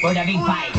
for the big fight.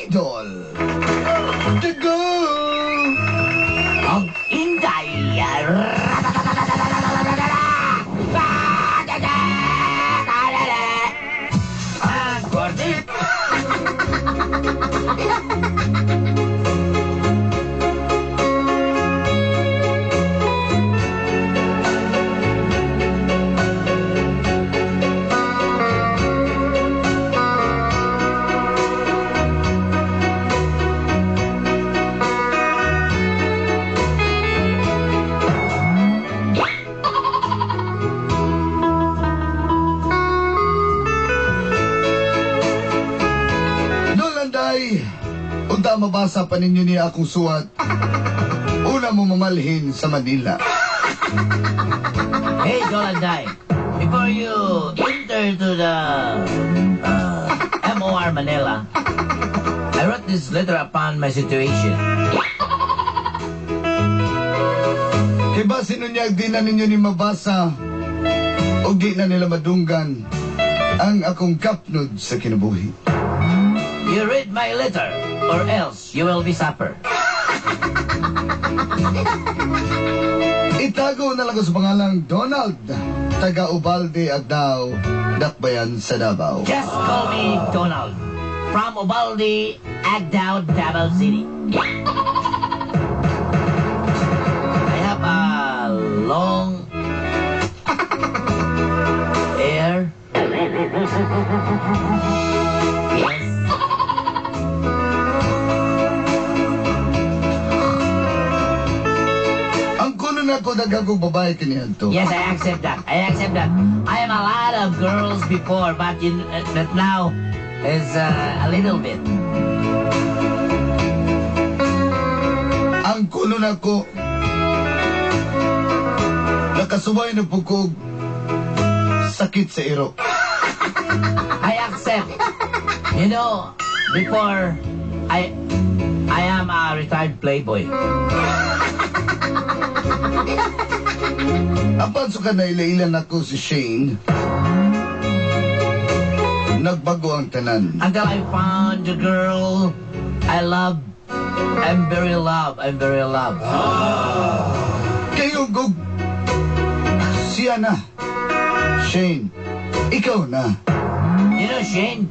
Idol! The go! Ang Inday! Gordon! Nolanday, unta mabasa pa ninyo niya akong suwat. Una mo mamalhin sa Manila. Hey, Dolanday, before you enter to the MOR Manila, I wrote this letter upon my situation. Kay basin nun niya, di na ninyo ni mabasa o di na nila madunggan ang akong kapnod sa kinabuhi. You read my letter, or else you will be suffer. Itago na lang ko sa pangalang Donald, taga Ubalde at daw, Dakbayan sa Davao. Just call me Donald, from Ubalde, Agdao, Davao City. I have a long hair. Yes. Ang kuno na ko dagagong babae kinihanto. Yes, I accept that. I accept that. I am a lot of girls before, but but now is a little bit. Ang kuno na ko nakasubay na pukog sakit sa iro. I accept. You know, before I am a retired playboy. Apan so ka na ilailan ako si Shane, nagbago ang tanan. Until I found the girl I love. I'm very love. I'm very love. Kayo gug siya na. Shane, ikaw na. You know, Shane,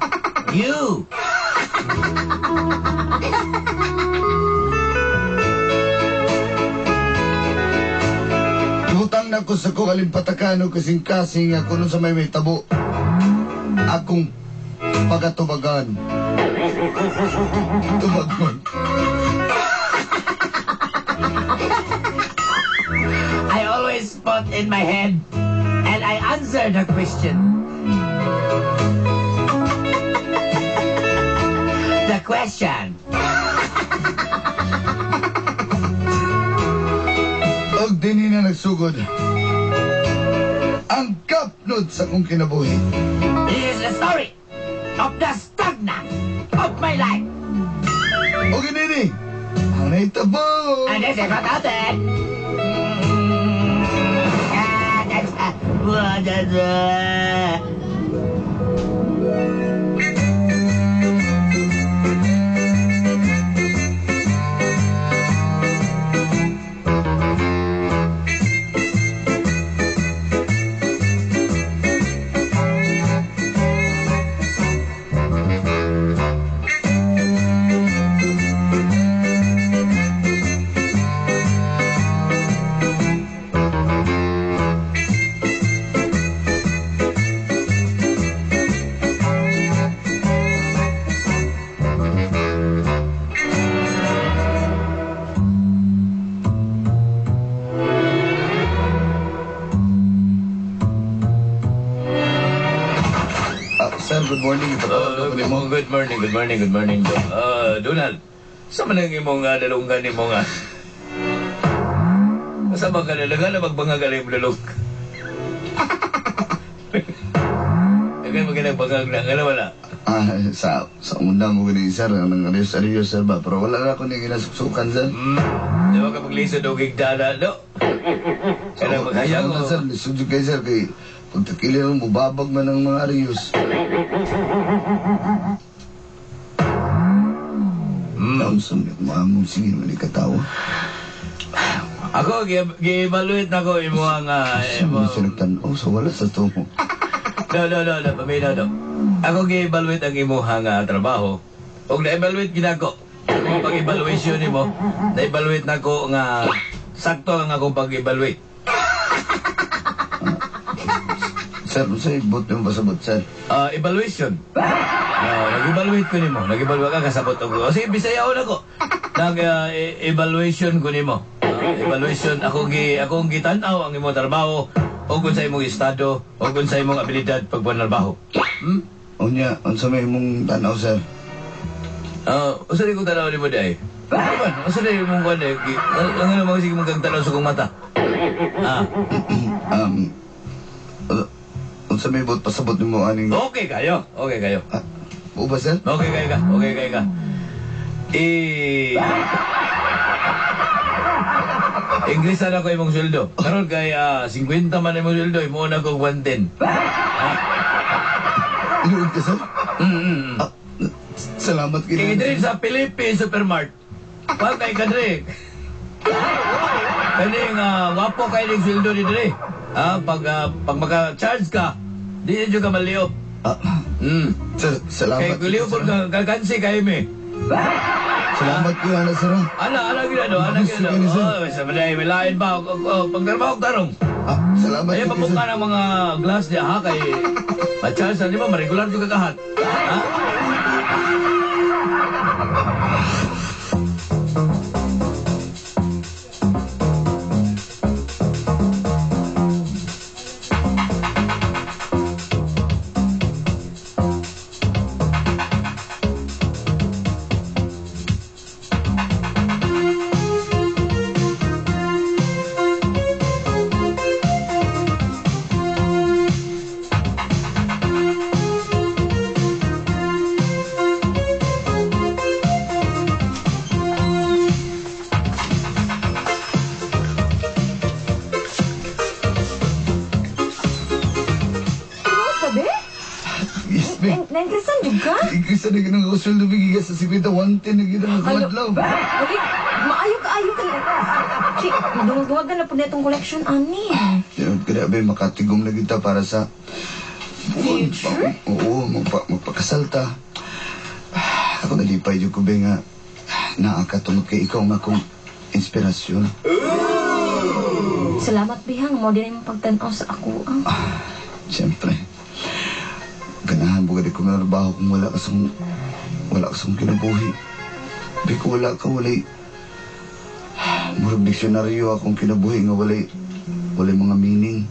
you. Ibutang na ko sa kong alimpatakano kasing-kasing ako nun sa may tabo. Akong pagatubagan. Tubagon. I always put in my head, and I answer the question. The question. Og dini na nagsugod. Ang kapnod sa kong kinabuhi. This is the story of the stagnant of my life. O ginini, ang naitabo. And this is what happened. Wah, jaja. Sir, good morning. Ipatawag ko mo. Good morning, Dok. Donald, sa man ang imong dalunggan ni mo nga? Sa ba ka na magbangag ka na dalung? Nagay magandang bangag na, nga wala? Sa una mo gani, sir, ang arios, sir ba? Pero wala na ako ni ginasuksukan, sir. Di ba ka paglisod o gigdana, no? Kaya maghayang Wala, o. sir, lisudyo kayo, sir, kay pagtakili lang mo, babag man ang mga arios. Naunsan niyo, maamong sige, mali katawa. Ako, gi-evaluate na ko imo ang... Saan siya nagtanaw? So wala sa to mo. No, paminaw, no. Ako gi-evaluate ang imuhang trabaho. Og na-evaluate ginako. Ang pag-evaluation nimo, na-evaluate na ko nga sakto ang akong pag-evaluate. Sir, sa'yo, ibot yung pasabot, sir. Evaluation. Nag-evaluate ko nimo. Nag-evaluate ka kasabot ako. Sige, bisaya na ko. Nag-evaluation ko nimo. Evaluation, akong gitanaw ang imong trabaho o kung sa imong estado o kung sa imong abilidad pagpanarbaho. Unya, unsa may mong tanaw, sir? Usa rin kong tanaw ni mo dahi. Usa rin mong kwan eh. Ang ano mga sige mong tanaw sa kong mata. Unsa may ibot pasabot ni mo aning... Okay kayo. O ba, sir? Okay ka. Inglesan ako imong sweldo. Karon kay 50 man imong sweldo, imo na kong 110. Inuod ka, sir? Salamat Kaya kini. diri sa Philippine Supermart. Pag kay kadre. Kani nga wapo kay ning sweldo ni diri. Pag maka-charge ka, di jud ka maliop. Sir, salamat. Kay kuliw pud ka kakansi kay me. Salamat ko, ana, sir. Ana gina do. Sa balay milain ba pagtrabaho tarong. Salamat Ay ko, sir. pabuka ng mga glass diya ha kay ma-charge di ba ma-regular jud ka kahat. Yes, ma'am. Naingresan juga? Igisa na ginang usul na bigigas sa 51 na ginang kumadlaw. Okay, maayo ka na. Si, duwag-duwagan na po na itong collection, ani. Grabe, makatigom na kita para sa... Future? Oo, magpakasalta. Ako nalipay yung kubi nga naakatungod kay ikaw nga akong inspirasyon. Salamat, Bihang. Mo din yung pagtanaw sa ako. Siyempre. Ganahan bugad ko nga trabaho kung wala kasang kinabuhi. Di ko wala ka, walay... Murag diksyonaryo akong kinabuhi nga walay mga meaning.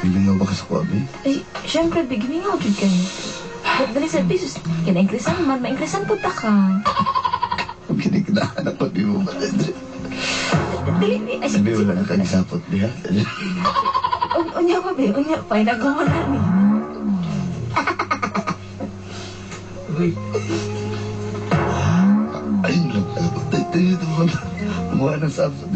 Bilingaw ba ka sa kwabi? Eh, syempre, bigyan nga jud kayo. Dali sa bisus. Kinaingresan man, maingresan po ta ka. Ang kinikinahan ako, di mo ba? Dali, ay, Sabi wala na kanisapot diha. Unya ko, be. Unya pa. Nagawa na ni. Ay, lang. Tayo. Umuha ng sapot.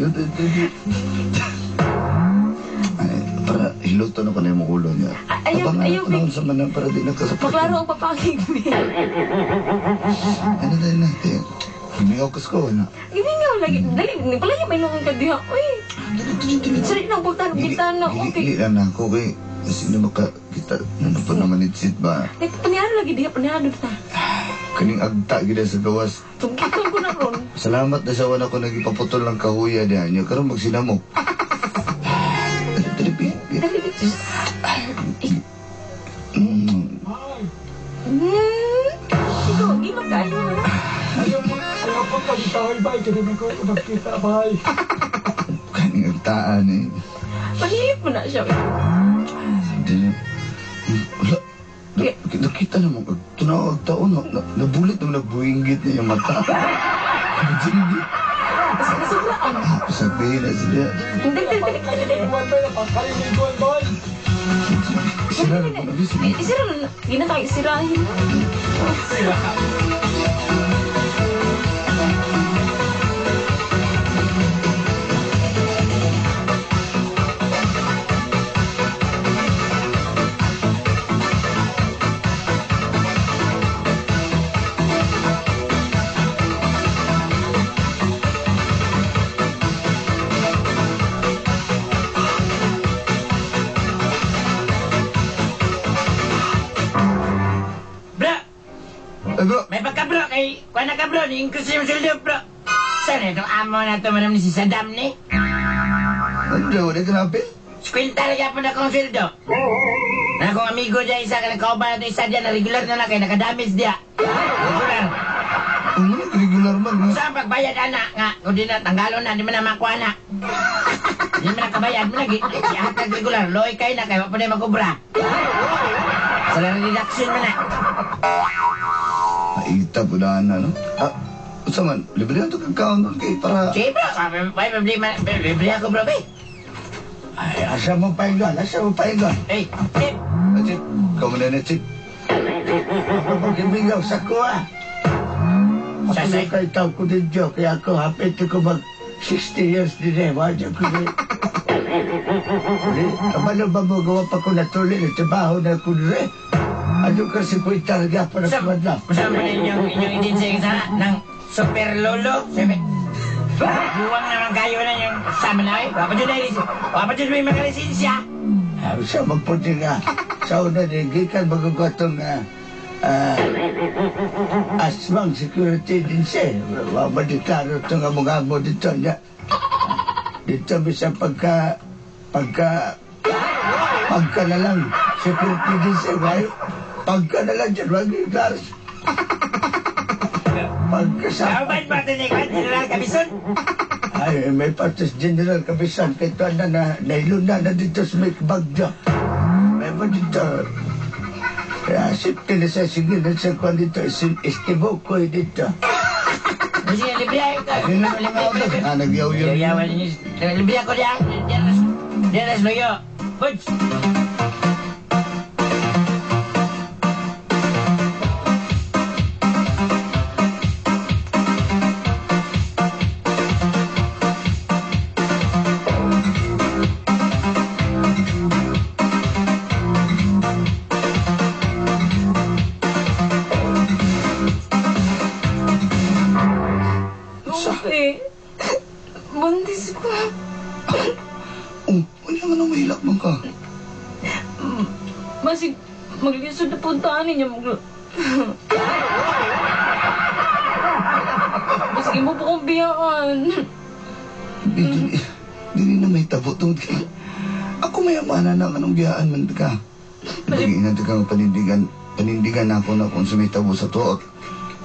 Hiluto na ko na yung ulo niya. Ayaw, ayaw, Abangan sa manan para di nagkasapit. Maklaro ang papangig, Bi. Ano tayo natin? Humingaw ko na. Ibingaw lagi. Dali, nagpalagi may lungan ka diha. Uy, sari ng bultan, bitana. Gili lang na ako kay sino makakita na po naman itsit ba? Paniyado lagi diha, paniyado ta. Kaning agta gila sa gawas. Tungkitan ko na ron. Salamat na sa wala ko nagipaputol ng kahuya niya. Niya karon magsinamok. Dali, Dali, bitch. Ikaw, gino kayo. Ayaw ko pag-itaway ba? Hindi ko magkita ba? Kaning agtaan eh. Panihip mo na siya. Hindi na. Wala. Nakita naman. Tunawag taon. Nabulit naman nagbuinggit niya yung mata. Nabutinggit. Sobraan. Sabihin na sila. Dali. Buwan ba? Napakalimiguan ba? Sila na po nabis. Isira na. Ginakaisirahin na. Bro, Ay bro. may pagka bro, kay kuha na ka bro, ni-increase yung sweldo bro. Saan itong amo na ito manam ni si Saddam ni? Ano daw? Wala ka napil? Skwinta lagi po na akong sweldo. Na akong amigo dyan isa, ka kauban na ito isa dyan, na regular na kay nakadamage diya. Regular. Ano regular man. Ha? Saan pagbayad anak nga, kung di na, tanggalon na, di mo na makuha na. Di mo na kabayad mo lagi. Ihatag regular, loy kayo na, kaya pa na magkubra. Sa reduction mo na. Maita po na no? Usa man, libre na ito kakaon doon kay para... Sige bro, bibili ako bro, be. Ay, asa mo paingan? Hey, tip. Chip, ikaw mo na Chip. Pag-ibingaw sa kuha. Sasay. Kaya tao ko din Diyo. Kaya ako hapit ko mag 60 years din eh. Wadya ko din. Kabalo ba mo gawa pa ko natuloy na trabaho na ko din eh. Ano kasi po talaga para sa madla. Masama na inyong agency sa ng Super Lolo. Buwang naman kayo na yung sama na eh. Wapa dyan may mga lisensya. Sa magpunti nga. Sa una din, gikan magugotong asmang security din siya. Mamadikaro ito nga mga amo dito niya. Dito bisa pagka na lang security din siya. Pagka na lang dyan, wag yung klaro. Pagkasama. Kawan pa ito ni General Cabison. Ay, may patas General Kabisan. Kito na nailuna na dito sa may bagyo. May ba dito? Kaya sipti na sa sige na sa kwan dito. Estibo ko dito. Sige, libre ako ka. Sino na lang ako doon? Nagyaw-yaw. Yayawan ninyo. Libre ako diyan. Diyan na sloyo. Puts. Okay. Buntis ko. Ano naman ang mahilak man ka? Masig, maglisod na puntaan ninyo. Masig mo po kong biyaan. Dili na may tabo tungod kay... Ako mayamanan ng anong biyaan man ka. Lagi na ito kang panindigan na ako na kung sa may tabo sa to.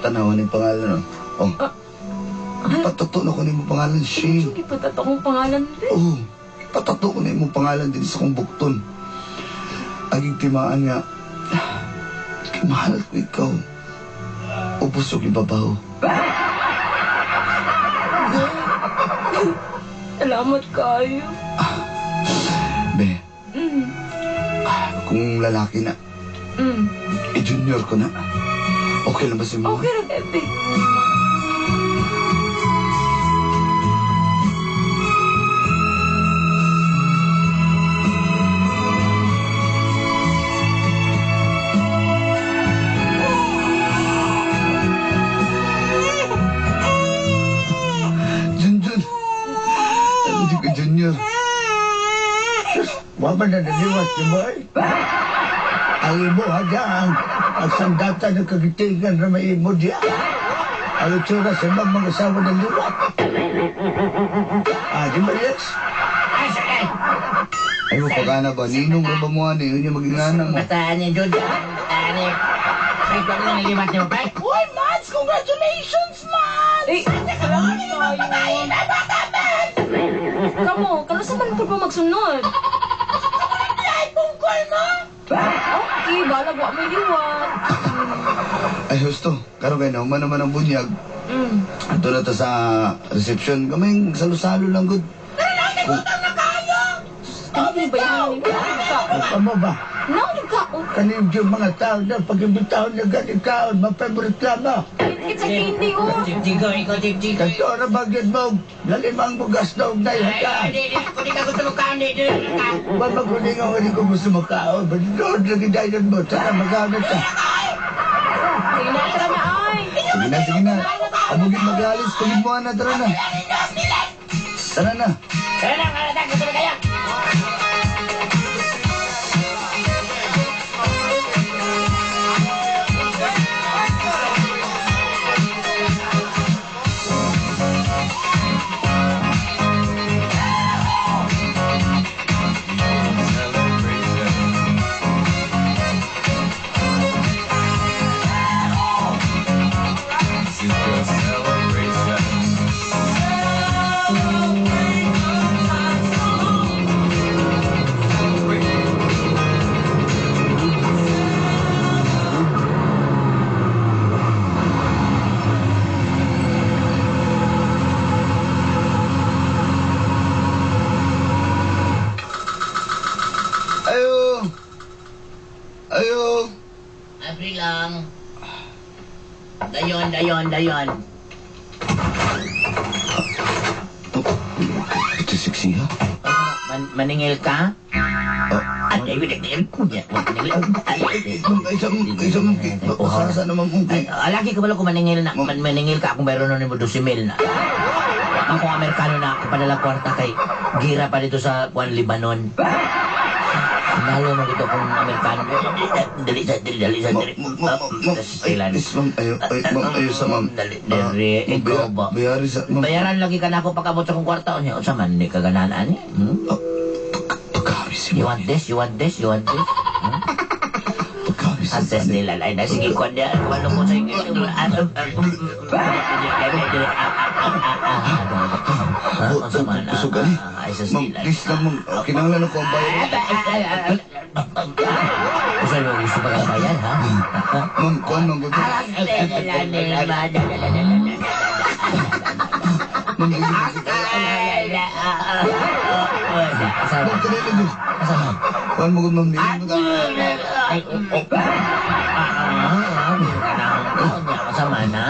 Tanawan yung pangalan. Oh. Patato na ko na yung pangalan, Shane. Hindi pa tato kong pangalan din. Oo. Patato ko na yung pangalan din sa kong bukton. Aging timaan nga. Mahal ko ikaw. Ubusog ibabaw. Salamat kayo. Be, kung lalaki na, junior ko na. Okay lang ba si mo? Okay lang, Bebe. man na naliwat ni Boy. Ang imo hadaan, ang sandata ng kagitigan na may imo diya. Ang itsura sa mga asawa ng liwat. Di ba, yes? Ay, sakay. Ay mo pagana ba? Ninong ba ba mo ano? Yun yung maging anak mo. Bataan niya, Jod. Bataan niya. Ay, kung nang naliwat niyo, pa. Uy, Mads! Congratulations, Mads! Eh, kamo, kalusa man po mo magsunod. Ay, pungkol mo! Okay, balag wa may liwat. Ay, husto. Karoon kayo na, human naman ang bunyag. Ito na to sa reception. Kaming salo-salo lang, good. Hindi ba yan? Ano ba? Naulig ka. Kanin yung mga tao na pag-imbitaon na galing kaon, ma-favorite lang mo. It's a hindi oh. Chip-chigo, ikaw, chip-chigo. Kanto na bagyan mo, lalimang bugas na og Ay, naihataan. kung di ka gusto mo kaon, di ka. Ba maguling ako hindi ko gusto makaon. Ba doon lagi dayan mo, sana magkaon ka. Sige na, tara na ay. Sige na. Abugin mag-alis. Kulit mo na, tara na. Tara na. Kaya na, gusto mo kaya? Ayo. Abri lang. Dayon. Ito sexy, ha? Maningil ka? Ay, Sasa naman mong lagi ka pala kung maningil na. Maningil ka kung mayroon nun mo 12,000 na. Ako Amerikano na ako padala kwarta kay gira pa dito sa Juan Libanon. Nalo mo dito kung Amerikano. Dali. Ayo sa ma'am. Dali, ikaw ba? Bayari sa ma'am. Bayaran lagi ka na ako pagkabot sa kong kwarta. O sa man, hindi ka gananaan eh. Pagkari si You ma'am. want this? Pagkari si Assess nila lang na sige ko niya ano mo sa Busog ka ni. Ma'am, please lang ma'am. Kinanglan ako ang bayad. Gusto ba kang bayan, ha? Ma'am, kuhan ma'am. Ma'am, Asaman? Asaman? kuhan mo ma'am. Ay, Asaman, ha?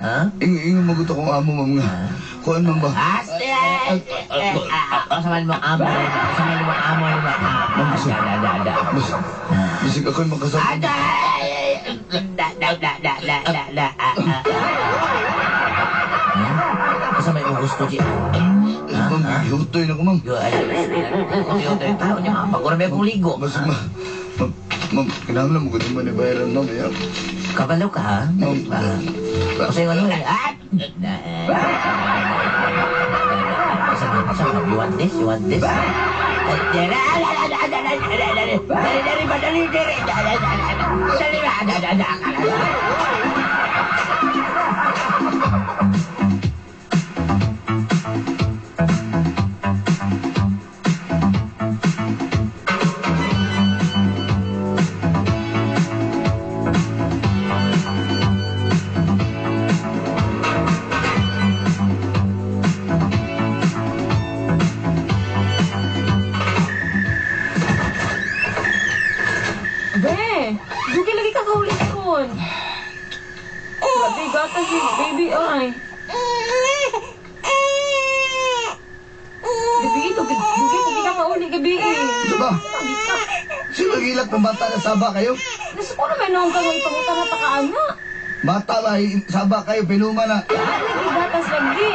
Ha? Ingo mo gusto kong amo ma'am nga. Kuhan ma'am ba? Asaman mo amo. Bisig ako'y makasama. Kasama yung gusto siya. Ma'am, hihutoy na ko ma'am. Tao niya, pag-ura may akong ligo. Mas ma'am, kinanglan mo ko din ba ni bayaran ma'am. Kabalaw ka, ha? Kasi yung ano eh. You want this? Be, dugi lagi ka kaulit kon. Labi gata si baby ay. Gabi ito, dugi ka kauli gabi eh. Ito ba? Lagi ka. Sino nagilak ng bata na saba kayo? Nasa ko naman nung kang ipamutan na takaana. Bata ba, saba kayo, pinuma na. Lagi gatas lagi.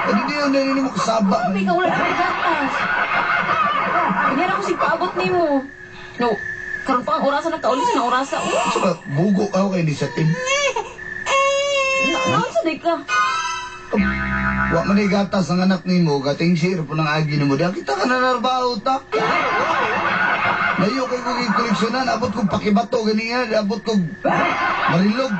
Hindi yun, narinig mo saba. Sabi ka wala ka gatas. Kanyara ko si paabot ni mo. No, karon pa ang orasan nagkauli sa orasa. Saka, bugo ako kay ni sa team. Naon sa day ka? Wa man ay gatas ang anak nimo, gating share po ng agi nimo. Diya kita ka na narbaho ta. Layo kay kong koleksyonan, abot kong pakibato, ganyan, abot kong marilog.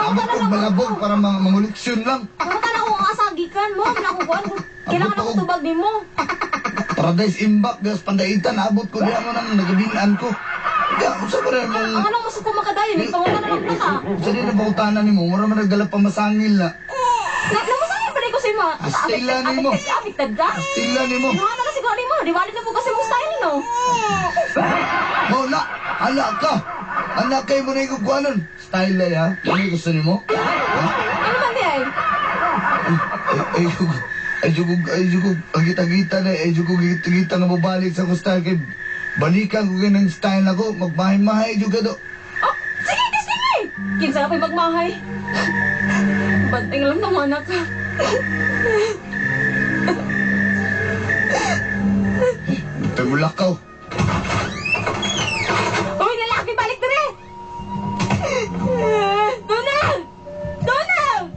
Abot kong malabog para manguleksyon lang. Kamutan ako ang asagikan mo. Nakukuan. Kailangan ako tubag ni mo. Paradise Imbak, gas pandaitan, abot ko diya mo nang nagabilaan ko. Diya, usa ba rin mong... Ang anong masuko makadayon? Pangutan na lang na ka. Sa din na bautanan nimo, mura man nagdala pa masangil na. Namasangin pa rin ko si ma. Astila ni mo. Apiktad ka? Astila nimo. Inuha na siguro ni mo. Di balik na po kasi mong style, no? Mo na, ala ka. Anak kay mo na ikukuanan. Style na ya. Ano yung gusto nimo? Ha? Ano man di ay? Ay, jugog, agita-gita na, agita-gita nga mabalik sa ko style kay balikan ko ng style na ko, magmahay-mahay juga do. Oh, sige, Disney mo eh. Kinsa na ko'y magmahay. Banting lang naman anak ka. Tagulakaw. Uy, lalaki, balik na rin! Donald! Donald!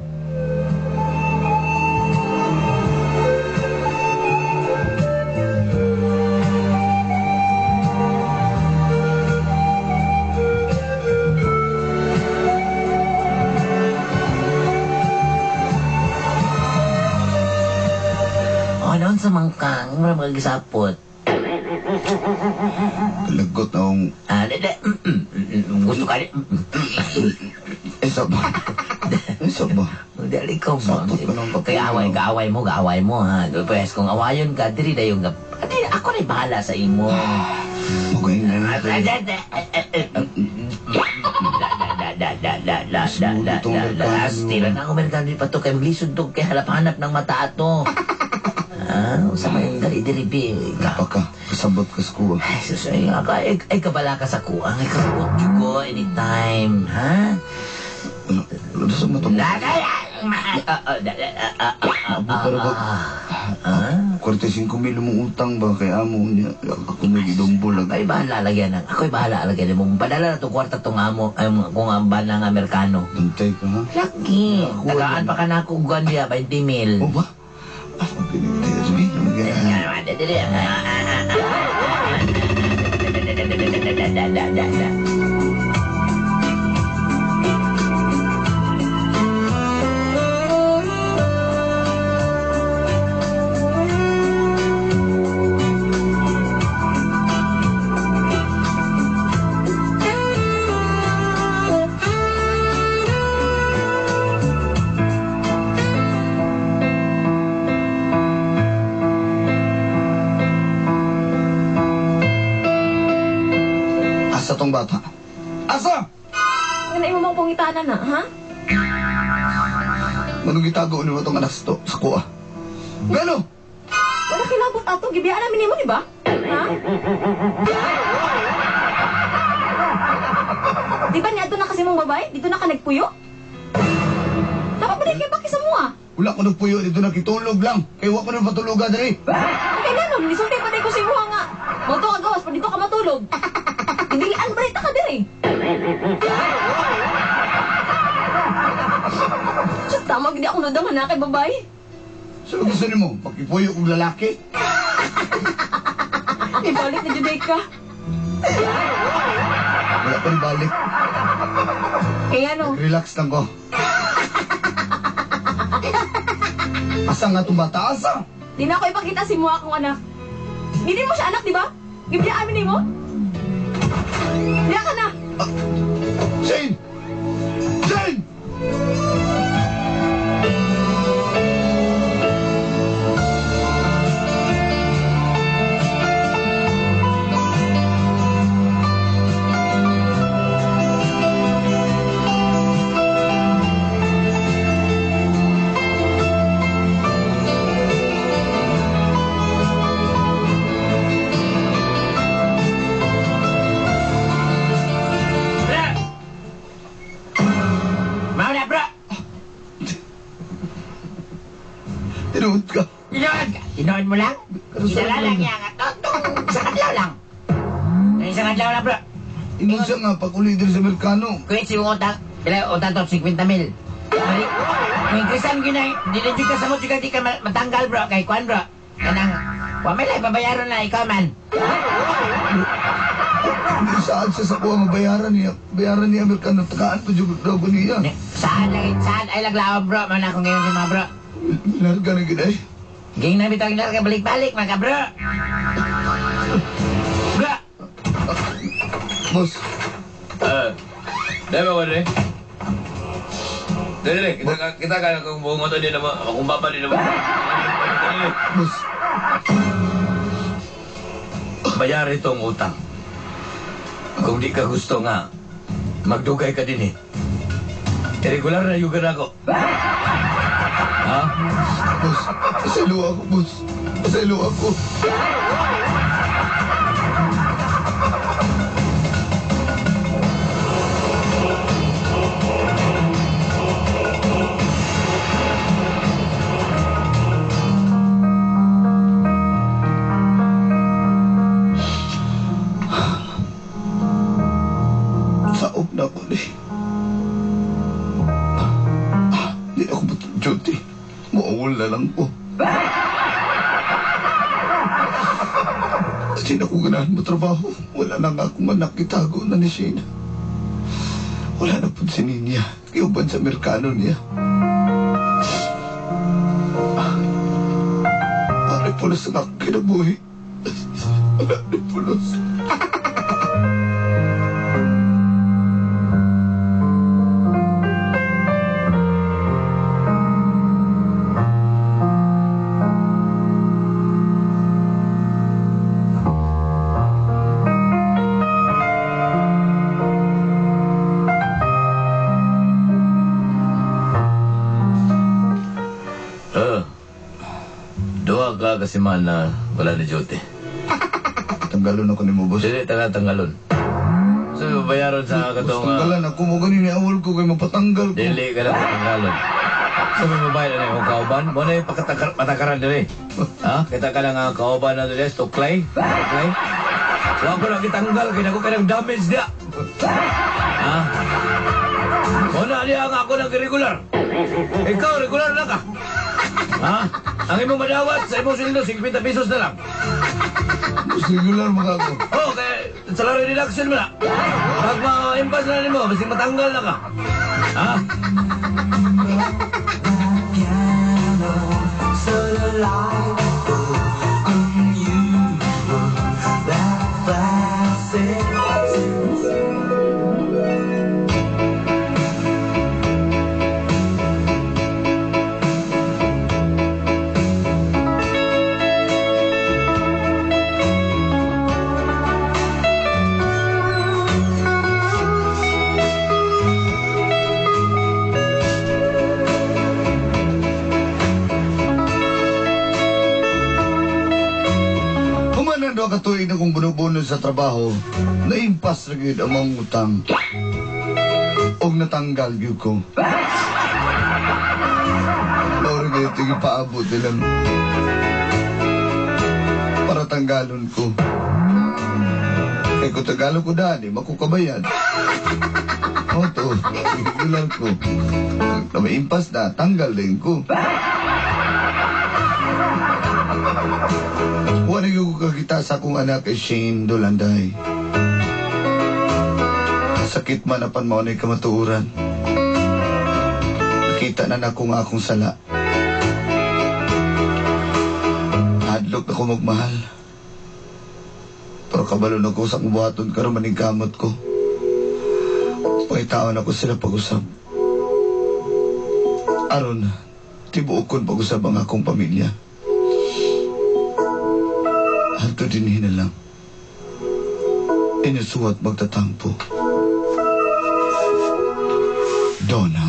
Ano sa mangkang, mura magagisapot. Lagot na akong... Gusto ka rin. Isa ba? Isa ba? Dali ko mo. Sapot ko ng papel. Kaya kaaway mo ha. Pwes kung awayon ka, diri na yung ako na bahala sa imo. Magaling na Tira na ako meron pa to kay maglisod to kay halap-hanap ng mata ato. Sa may dali-diri Napaka, kasabot ka sa kuha. Ay, susay ako. Ay, kabala ka sa kuang. Ay, kasabot ko anytime. Ha? Ano sa mo ito? Kwarta 5,000 mong utang ba kay amo niya? Ako may gidombo lang. Ay, bahala lagyan. Ako'y bahala lagyan mo. Padala na itong kwarta itong amo. Ay, kung ang ba ng Amerikano. Bantay ka ha? Laki. Tagaan pa ka na akong guwan niya. 20 mil. O ba? Ang pinagtaya sa may Asa tong bata? Asa? Ano imo mong pangitanan na, ha? Manong gitago ni mo itong anas to sa kuha? Gano? Wala kilabot ato. Gibiyaan namin ni mo, di ba? Ha? Di ba niya na kasi mong babae? Dito na ka nagpuyo? Dapat ba di kayo baki sa mua? Wala ko nagpuyo dito nakitulog lang. Kaya wala ko na patulugan dali. Okay na nun, nisulti pa di ko si mua nga. Moto ka gawas, pa dito ka matulog. Hindi albarita ka din eh. So, tama, hindi ako nudang na kay babae. So gusto ni mo? Pakipuyo kong lalaki? Ibalik ni Judeka. Wala pa rin balik. Kaya ano? Relax lang ko. Asa nga itong bata? Asa? Di na ako ipakita si Mua akong anak. Hindi mo siya anak, di ba? Gibiyaan amin ni mo? Diya ka na! Shane! Shane! Inood mo lang? Idala lang niya nga. Totong sa Adlaw lang. Isang adlaw lang, bro. Ingon siya nga, pakulider sa Merkano. Kuwit si mong utang. Bila utang to, 50 mil. May krisan ginay. Di na juga sa mo juga di ka matanggal, bro. Kay Kwan, bro. Kanang, may lang, babayaran na ikaw, man. Hindi saan siya sa kuha mabayaran niya. Bayaran niya Merkano. Takaan po yung daw niya. Saan ay laglawan, bro? Man ako ngayon si mga bro. Larga na ginay. Ging na bitaw ka balik-balik, mga bro. Bro! Boss, Dahil ba, Wadre? Dali, kita ka kung bungot din naman, kung baba din naman. Dali. boss. Bayar itong utang. Kung di ka gusto nga, magdugay ka din eh. Irregular na yugan ako. Ha? Boss, pasalo ako, boss. Pasalo ako. Saop na ako, di. Di ako duty. Mauwal na lang po. Kasi na ko ganahan mo trabaho. Wala na nga akong manak itago na ni Sheena. Wala na po si Ninya. Kiuban sa Merkano niya. Ari pulos na ako kinabuhi. Ari pulos. Duha ka kasi man na wala na duty. Tanggalon ako ni mo, boss. Dili, tanggalon. So, bayaran sa Boss, katong... tanggalan ako mo ganun awal ko kay mapatanggal ko. Dili ka lang tanggalon. Sabi mo ba na yung kauban? Mo na yung patakaran dili. Ha? Kita ka lang ang kauban na dili. Tuklay? Tuklay? So ako lang kitanggal. Kinako ka ng damage dia. Ha? Mo na niya nga ako ng regular. Ikaw, regular na ka. Ha? Ang imong madawat sa imong sildo, 50 pesos na lang. Boss, regular mga ako. Oh, kaya salary deduction mo na. Pag ma-impas na rin mo, basing matanggal na ka. Ha? Humanan do katuig na kong bunubuno sa trabaho, naimpas na gyud ang mga utang. Og natanggal gyud ko. Lord, gyud ito paabot nilang para tanggalon ko. Kaya kung tagalon ko dali, makukabayad. O to, igulan ko. Na maimpas na, tanggal din ko. Wala yung kakita sa akong anak kay Shane Dolanday. Sakit man apan mo na kamatuuran. Nakita na ako nga akong sala. Hadlok na ko magmahal. Pero kabalo na ko sa akong buhaton karon maningkamot ko. Pangitaon ako sila pag-usap. Aron, tibuokon pag-usap ang akong pamilya. Hanto din na lang. Inusuwat magtatampo. Donna.